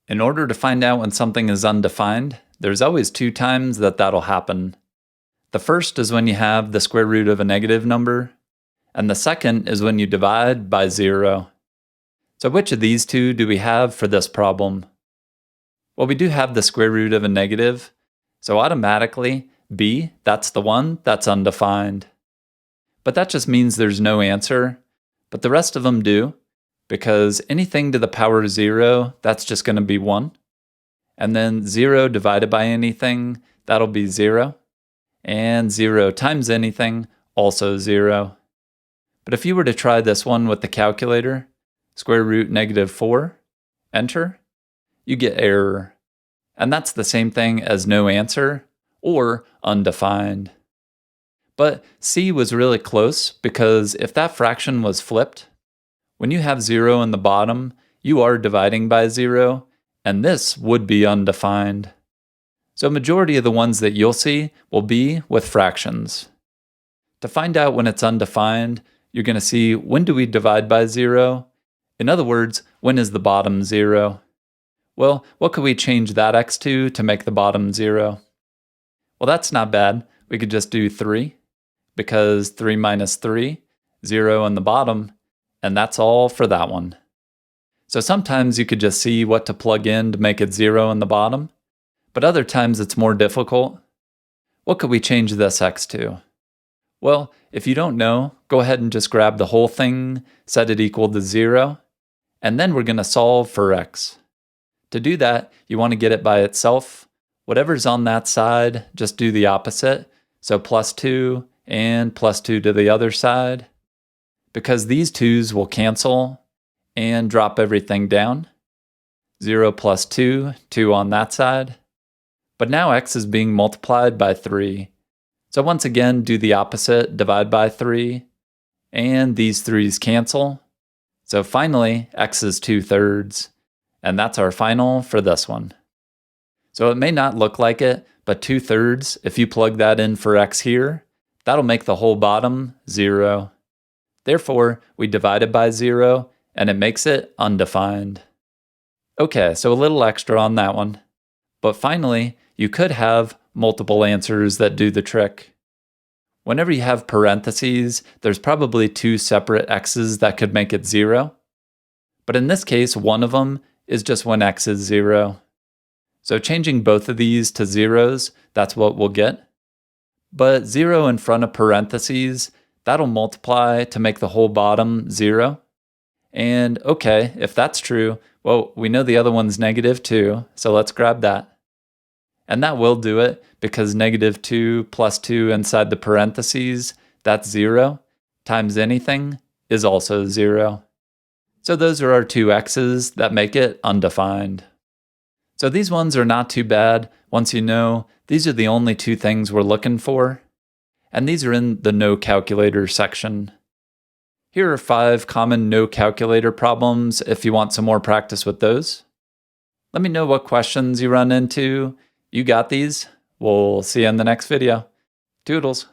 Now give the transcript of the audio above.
In order to find out when something is undefined, there's always two times that that'll happen. The first is when you have the square root of a negative number, and the second is when you divide by 0. So which of these two do we have for this problem? Well, we do have the square root of a negative, so automatically B, that's the one that's undefined. But that just means there's no answer, but the rest of them do, because anything to the power 0, that's just going to be 1. And then 0 divided by anything, that'll be 0. And 0 times anything, also 0. But if you were to try this one with the calculator, square root -4, enter, you get error. And that's the same thing as no answer, or undefined. But C was really close, because if that fraction was flipped, when you have 0 in the bottom, you are dividing by 0, and this would be undefined. So majority of the ones that you'll see will be with fractions. To find out when it's undefined, you're going to see when do we divide by 0? In other words, when is the bottom 0? Well, what could we change that x to make the bottom 0? Well, that's not bad. We could just do 3, because 3 minus 3, 0 in the bottom, and that's all for that one. So sometimes you could just see what to plug in to make it 0 in the bottom, but other times it's more difficult. What could we change this x to? Well, if you don't know, go ahead and just grab the whole thing, set it equal to 0, and then we're going to solve for x. To do that, you want to get it by itself. Whatever's on that side, just do the opposite. So +2 and +2 to the other side. Because these 2's will cancel and drop everything down. 0 plus 2, 2 on that side. But now x is being multiplied by 3. So once again, do the opposite, divide by 3. And these 3's cancel. So finally, x is 2/3. And that's our final for this one. So it may not look like it, but 2/3, if you plug that in for x here, that'll make the whole bottom 0. Therefore, we divide it by 0, and it makes it undefined. Okay, so a little extra on that one. But finally, you could have multiple answers that do the trick. Whenever you have parentheses, there's probably 2 separate x's that could make it 0. But in this case, one of them is just when x is 0. So changing both of these to 0's, that's what we'll get. But 0 in front of parentheses, that'll multiply to make the whole bottom 0. And okay, if that's true, well, we know the other one's -2, so let's grab that. And that will do it, because -2 plus 2 inside the parentheses, that's 0, times anything is also 0. So those are our 2 x's that make it undefined. So these ones are not too bad. Once you know, these are the only 2 things we're looking for. And these are in the no calculator section. Here are 5 common no calculator problems if you want some more practice with those. Let me know what questions you run into. You got these. We'll see you in the next video. Toodles.